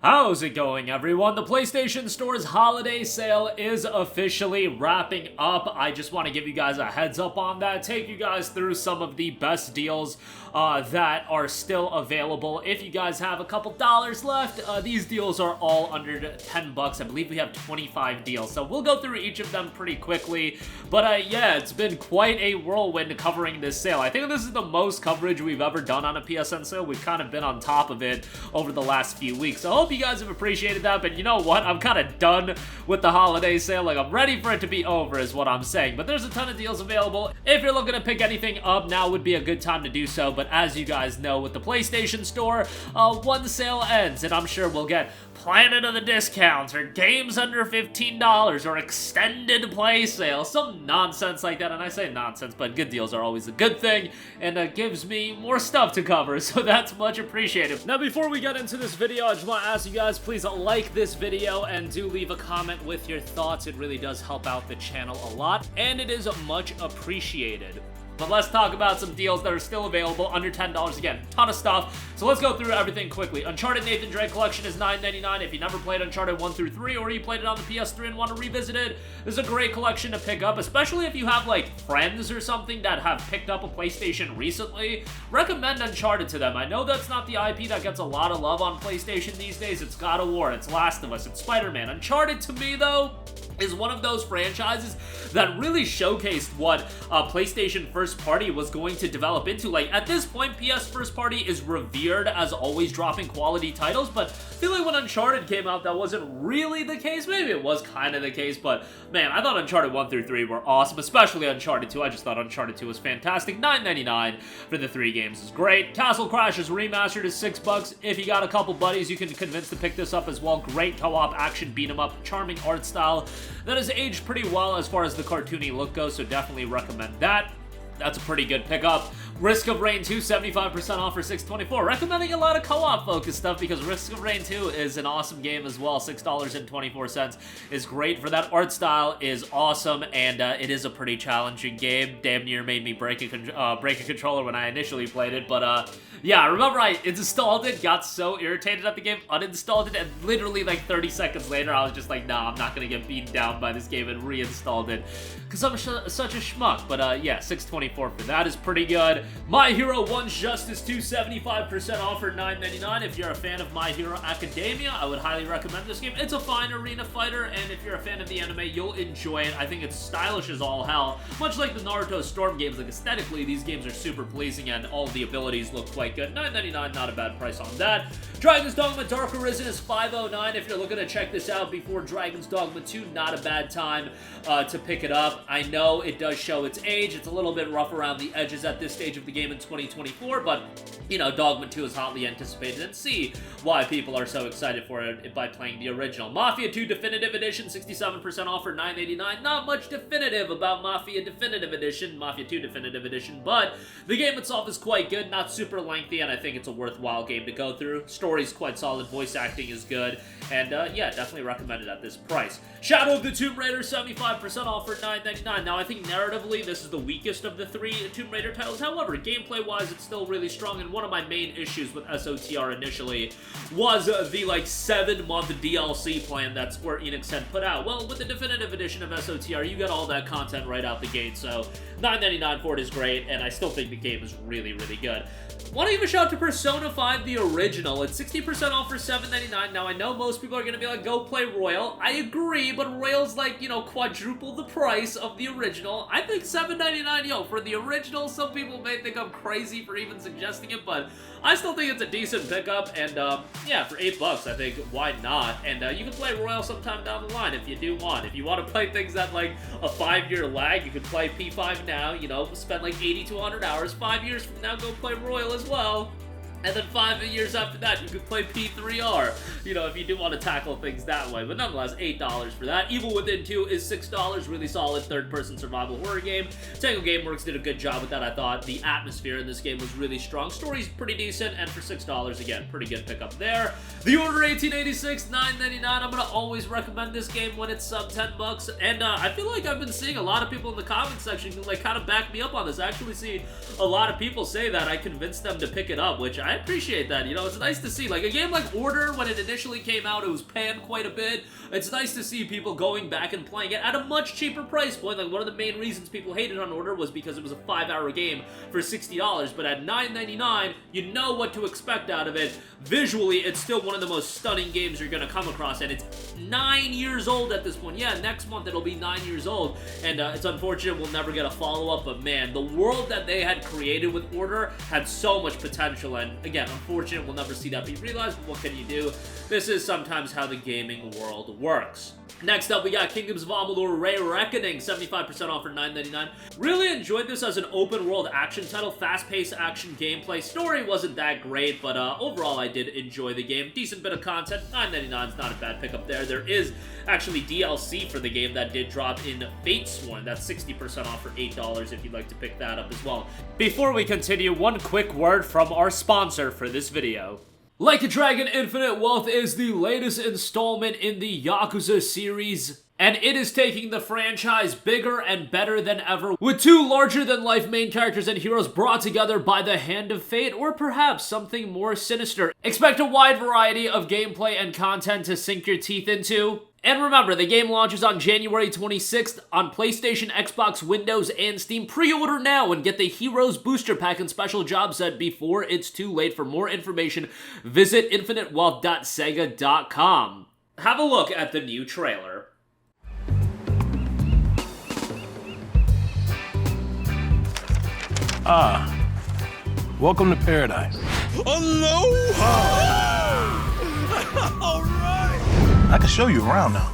How's it going, everyone? The PlayStation Store's holiday sale is officially wrapping up. I just want to give you guys a heads up on that, take you guys through some of the best deals that are still available. If you guys have a couple dollars left, these deals are all under 10 bucks. I believe we have 25 deals, so we'll go through each of them pretty quickly. But yeah, it's been quite a whirlwind covering this sale. I think this is the most coverage we've ever done on a PSN sale. We've kind of been on top of it over the last few weeks, so I hope you guys have appreciated that. But you know what? I'm kind of done with the holiday sale. Like, I'm ready for it to be over is what I'm saying. But there's a ton of deals available. If you're looking to pick anything up, now would be a good time to do so. But as you guys know, with the PlayStation Store, one sale ends, and I'm sure we'll get Planet of the Discounts, or games under $15, or extended play sale, some nonsense like that. And I say nonsense, but good deals are always a good thing, and it gives me more stuff to cover, so that's much appreciated. Now, before we get into this video, I just want to ask you guys, please like this video, and do leave a comment with your thoughts. It really does help out the channel a lot, and it is much appreciated. But let's talk about some deals that are still available under $10. Again, ton of stuff. So let's go through everything quickly. Uncharted Nathan Drake Collection is $9.99. If you never played Uncharted 1 through 3, or you played it on the PS3 and want to revisit it, this is a great collection to pick up, especially if you have like friends or something that have picked up a PlayStation recently. Recommend Uncharted to them. I know that's not the IP that gets a lot of love on PlayStation these days. It's God of War, it's Last of Us, it's Spider-Man. Uncharted, to me though, is one of those franchises that really showcased what PlayStation first party was going to develop into. Like, at this point, PS first party is revered as always dropping quality titles, but I feel like when Uncharted came out, that wasn't really the case. Maybe it was kind of the case, but man, I thought Uncharted 1 through 3 were awesome, especially Uncharted 2. I just thought Uncharted 2 was fantastic. $9.99 for the 3 games is great. Castle Crashers Remastered is $6. If you got a couple buddies, you can convince to pick this up as well. Great co-op action beat 'em up, charming art style that has aged pretty well as far as the cartoony look goes, so definitely recommend that. That's a pretty good pickup. Risk of Rain 2, 75% off for $6.24. Recommending a lot of co-op focused stuff because Risk of Rain 2 is an awesome game as well. $6.24 is great for that. Art style is awesome, and it is a pretty challenging game. Damn near made me break a controller when I initially played it, but yeah, I remember I installed it, got so irritated at the game, uninstalled it, and literally like 30 seconds later, I was just like, nah, I'm not gonna get beaten down by this game, and reinstalled it because I'm such a schmuck. But yeah, $6.24 for that is pretty good. My Hero 1's Justice 2, 75% off for $9.99. If you're a fan of My Hero Academia, I would highly recommend this game. It's a fine arena fighter, and if you're a fan of the anime, you'll enjoy it. I think it's stylish as all hell. Much like the Naruto Storm games, like aesthetically, these games are super pleasing, and all the abilities look quite good. $9.99, not a bad price on that. Dragon's Dogma Dark Arisen is $5.09. If you're looking to check this out before Dragon's Dogma 2, not a bad time to pick it up. I know it does show its age. It's a little bit rough around the edges at this stage of the game in 2024, but you know, Dogma 2 is hotly anticipated, and see why people are so excited for it by playing the original. Mafia 2 Definitive Edition, 67% off for $9.89. Not much definitive about Mafia Definitive Edition, Mafia 2 Definitive Edition, but the game itself is quite good, not super lengthy, and I think it's a worthwhile game to go through. Story's quite solid, voice acting is good, and yeah, definitely recommend it at this price. Shadow of the Tomb Raider, 75% off for $9.99. Now, I think narratively, this is the weakest of the 3 Tomb Raider titles. However, gameplay-wise, it's still really strong, and one of my main issues with SOTR initially was the, like, 7-month DLC plan that Square Enix had put out. Well, with the Definitive Edition of SOTR, you get all that content right out the gate, so $9.99 for it is great, and I still think the game is really, really good. Want to give a shout out to Persona 5, the original. It's 60% off for $7.99. Now, I know most people are going to be like, go play Royal. I agree, but Royal's like, you know, quadruple the price of the original. I think $7.99, yo, for the original, some people may think I'm crazy for even suggesting it, but I still think it's a decent pickup, and yeah, for $8, I think, why not? And you can play Royal sometime down the line if you do want. If you want to play things at, like, a 5-year lag, you can play P5 now, you know, spend like 80 to 100 hours. 5 years from now, go play Royal as well. And then 5 years after that, you can play P3R, you know, if you do want to tackle things that way. But nonetheless, $8 for that. Evil Within 2 is $6. Really solid third-person survival horror game. Tango Gameworks did a good job with that, I thought. The atmosphere in this game was really strong. Story's pretty decent, and for $6, again, pretty good pickup there. The Order 1886, $9.99. I'm going to always recommend this game when it's sub $10. And I feel like I've been seeing a lot of people in the comment section who, like, kind of back me up on this. I actually see a lot of people say that I convinced them to pick it up, which I I appreciate that. You know, it's nice to see, like, a game like Order, when it initially came out, it was panned quite a bit. It's nice to see people going back and playing it at a much cheaper price point. Like, one of the main reasons people hated on Order was because it was a 5-hour game for $60, but at $9.99, you know what to expect out of it. Visually, it's still one of the most stunning games you're gonna come across, and it's 9 years old at this point. Yeah, next month it'll be 9 years old, and it's unfortunate we'll never get a follow-up, but man, the world that they had created with Order had so much potential, and again, unfortunate we'll never see that be realized, but what can you do? This is sometimes how the gaming world works. Next up, we got Kingdoms of Amalur: Reckoning, 75% off for $9.99. Really enjoyed this as an open-world action title, fast-paced action gameplay. Story wasn't that great, but overall I did enjoy the game. Decent bit of content, $9.99 is not a bad pickup there. There is actually DLC for the game that did drop in Fatesworn. That's 60% off for $8 if you'd like to pick that up as well. Before we continue, one quick word from our sponsor for this video. Like a Dragon, Infinite Wealth is the latest installment in the Yakuza series, and it is taking the franchise bigger and better than ever, with 2 larger-than-life main characters and heroes brought together by the hand of fate, or perhaps something more sinister. Expect a wide variety of gameplay and content to sink your teeth into. And remember, the game launches on January 26th on PlayStation, Xbox, Windows, and Steam. Pre-order now and get the Heroes Booster Pack and Special Job Set before it's too late. For more information, visit infinitewealth.sega.com. Have a look at the new trailer. Welcome to paradise. Aloha! All right! I can show you around now.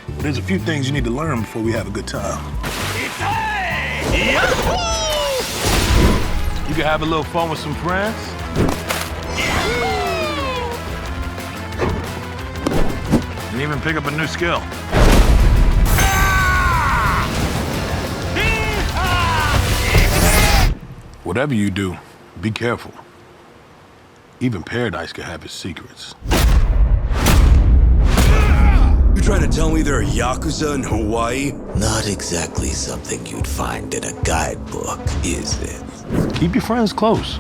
But there's a few things you need to learn before we have a good time. You can have a little fun with some friends. And even pick up a new skill. Whatever you do, be careful. Even paradise can have its secrets. You trying to tell me there are Yakuza in Hawaii? Not exactly something you'd find in a guidebook, is it? Keep your friends close.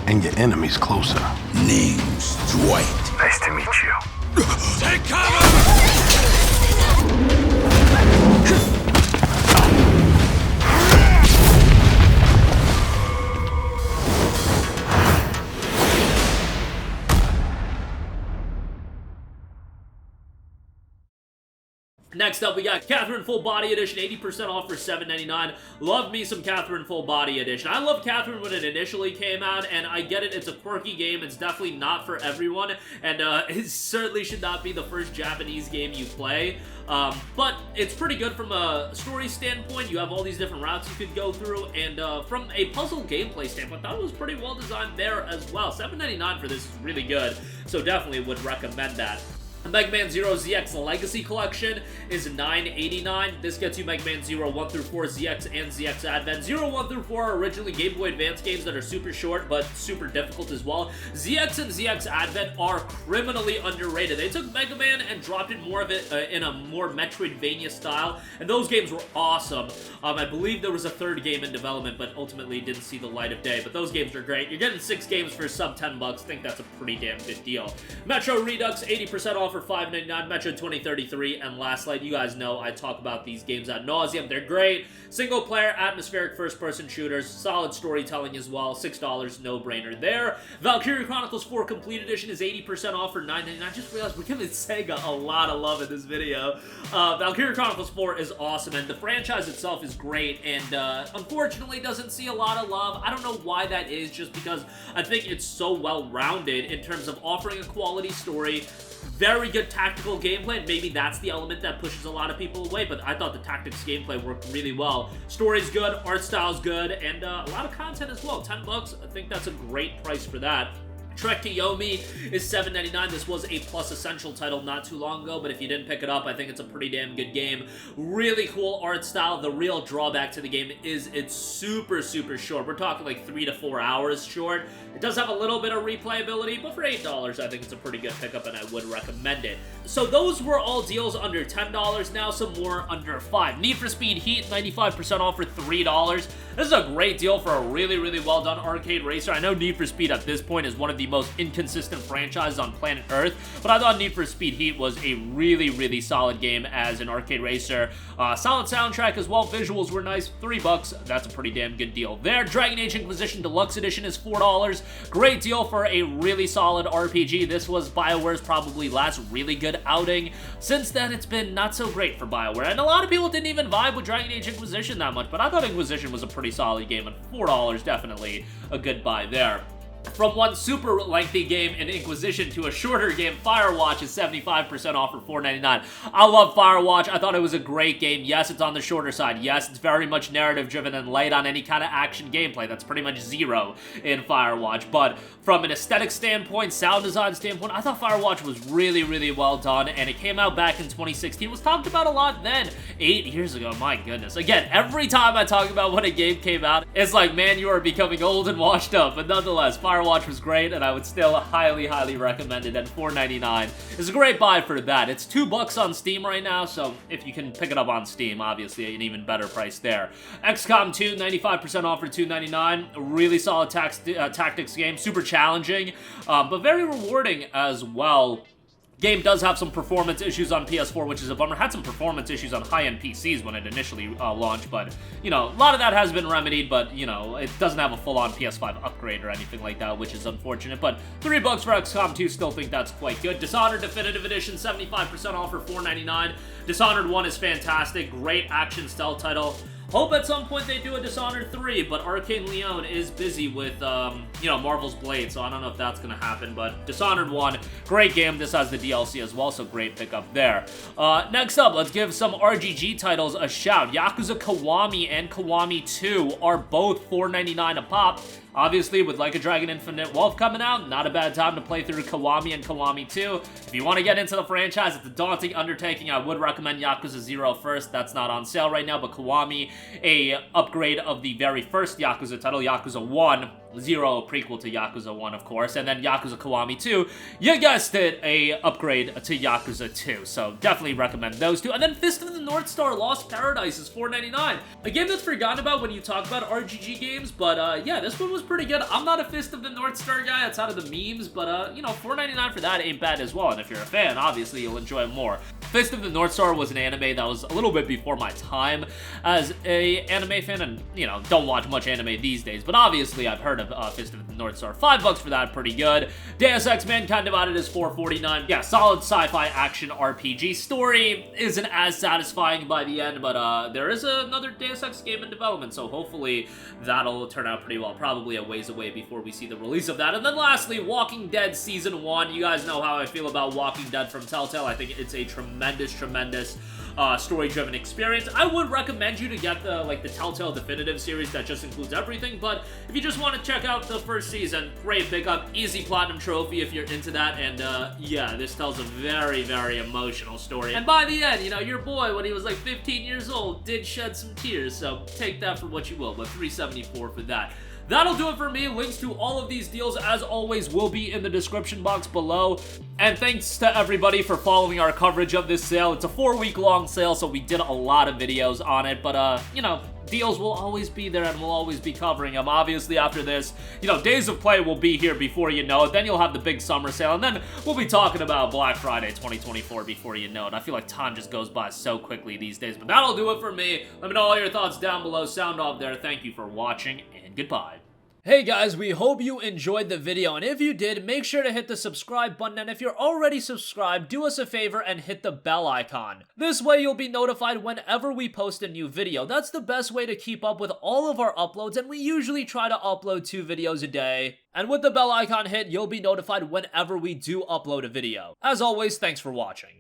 And your enemies closer. Name's Dwight. Nice to meet you. Take cover! Next up, we got Catherine Full Body Edition, 80% off for $7.99. Love me some Catherine Full Body Edition. I loved Catherine when it initially came out, and I get it, it's a quirky game. It's definitely not for everyone, and it certainly should not be the first Japanese game you play. But it's pretty good from a story standpoint. You have all these different routes you could go through, and from a puzzle gameplay standpoint, I thought it was pretty well designed there as well. $7.99 for this is really good, so definitely would recommend that. The Mega Man Zero ZX Legacy Collection is $9.89. This gets you Mega Man Zero 1 through 4 ZX and ZX Advent. 0, 1 through 4 are originally Game Boy Advance games that are super short, but super difficult as well. ZX and ZX Advent are criminally underrated. They took Mega Man and dropped it more of it in a more Metroidvania style, and those games were awesome. I believe there was a third game in development, but ultimately didn't see the light of day, but those games are great. You're getting 6 games for sub $10. I think that's a pretty damn good deal. Metro Redux, 80% off for $5.99, Metro 2033, and Last Light. You guys know I talk about these games ad nauseum. They're great. Single-player, atmospheric first-person shooters, solid storytelling as well. $6, no-brainer there. Valkyria Chronicles 4 Complete Edition is 80% off for $9.99. I just realized we're giving Sega a lot of love in this video. Valkyria Chronicles 4 is awesome, and the franchise itself is great, and unfortunately doesn't see a lot of love. I don't know why that is, just because I think it's so well-rounded in terms of offering a quality story, very good tactical gameplay, and maybe that's the element that pushes a lot of people away, but I thought the tactics gameplay worked really well. Story's good, art style's good, and a lot of content as well. $10, I think that's a great price for that. Trek to Yomi is $7.99. This was a Plus Essential title not too long ago, but if you didn't pick it up, I think it's a pretty damn good game. Really cool art style. The real drawback to the game is it's super, super short. We're talking like 3 to 4 hours short. It does have a little bit of replayability, but for $8, I think it's a pretty good pickup, and I would recommend it. So those were all deals under $10. Now some more under $5. Need for Speed Heat, 95% off for $3. This is a great deal for a really, really well done arcade racer. I know Need for Speed at this point is one of the most inconsistent franchises on planet Earth, but I thought Need for Speed Heat was a really, really solid game as an arcade racer. Solid soundtrack as well. Visuals were nice. $3. That's a pretty damn good deal there. Dragon Age Inquisition Deluxe Edition is $4. Great deal for a really solid RPG. This was BioWare's probably last really good outing. Since then, it's been not so great for BioWare, and a lot of people didn't even vibe with Dragon Age Inquisition that much, but I thought Inquisition was a pretty solid game, and $4 definitely a good buy there. From one super lengthy game in Inquisition to a shorter game, Firewatch is 75% off for $4.99. I love Firewatch. I thought it was a great game. Yes, it's on the shorter side. Yes, it's very much narrative-driven and light on any kind of action gameplay. That's pretty much zero in Firewatch. But from an aesthetic standpoint, sound design standpoint, I thought Firewatch was really, really well done, and it came out back in 2016. It was talked about a lot then. 8 years ago, my goodness. Again, every time I talk about when a game came out, it's like, man, you are becoming old and washed up. But nonetheless, Firewatch was great, and I would still highly, highly recommend it at $4.99. It's a great buy for that. It's $2 on Steam right now, so if you can pick it up on Steam, obviously an even better price there. XCOM 2, 95% off for $2.99. A really solid tactics game, super challenging, but very rewarding as well. Game does have some performance issues on PS4, which is a bummer. Had some performance issues on high-end PCs when it initially launched, but, you know, a lot of that has been remedied, but, you know, it doesn't have a full-on PS5 upgrade or anything like that, which is unfortunate, but $3 for XCOM 2, still think that's quite good. Dishonored Definitive Edition, 75% off for $4.99. Dishonored 1 is fantastic, great action stealth title. Hope at some point they do a Dishonored 3, but Arcane Leon is busy with, you know, Marvel's Blade, so I don't know if that's going to happen, but Dishonored 1, great game. This has the DLC as well, so great pickup there. Next up, let's give some RGG titles a shout. Yakuza Kiwami and Kiwami 2 are both $4.99 a pop. Obviously, with Like a Dragon Infinite Wealth coming out, not a bad time to play through Kiwami and Kiwami 2. If you want to get into the franchise, it's a daunting undertaking. I would recommend Yakuza 0 first. That's not on sale right now, but Kiwami, a upgrade of the very first Yakuza title, Yakuza 1, 0, a prequel to Yakuza 1, of course, and then Yakuza Kiwami 2, you guessed it, a upgrade to Yakuza 2, so definitely recommend those two. And then Fist of the North Star Lost Paradise is $4.99. A game that's forgotten about when you talk about RGG games, but yeah, this one was pretty good. I'm not a Fist of the North Star guy outside of the memes, but you know, $4.99 for that ain't bad as well, and if you're a fan, obviously you'll enjoy it more. Fist of the North Star was an anime that was a little bit before my time as a anime fan, and, you know, don't watch much anime these days, but obviously I've heard of Fist of the North Star. $5 for that, pretty good. Deus Ex Mankind Divided is $4.49. Yeah, solid sci-fi action RPG. Story isn't as satisfying by the end, but there is another Deus Ex game in development, so hopefully that'll turn out pretty well. Probably a ways away before we see the release of that. And then lastly, Walking Dead Season 1. You guys know how I feel about Walking Dead from Telltale. I think it's a tremendous story-driven experience. I would recommend you to get the Telltale Definitive series that just includes everything, but if you just want to check out the first season, great pickup, easy platinum trophy if you're into that, and yeah, this tells a very, very emotional story. And by the end, you know, your boy, when he was like 15 years old, did shed some tears, so take that for what you will, but $3.74 for that. That'll do it for me. Links to all of these deals, as always, will be in the description box below. And thanks to everybody for following our coverage of this sale. It's a 4-week-long sale, so we did a lot of videos on it. But, you know, deals will always be there, and we'll always be covering them. Obviously, after this, you know, Days of Play will be here before you know it. Then you'll have the big summer sale, and then we'll be talking about Black Friday 2024 before you know it. I feel like time just goes by so quickly these days. But that'll do it for me. Let me know all your thoughts down below. Sound off there. Thank you for watching, and goodbye. Hey guys, we hope you enjoyed the video, and if you did, make sure to hit the subscribe button, and if you're already subscribed, do us a favor and hit the bell icon. This way you'll be notified whenever we post a new video. That's the best way to keep up with all of our uploads, and we usually try to upload 2 videos a day. And with the bell icon hit, you'll be notified whenever we do upload a video. As always, thanks for watching.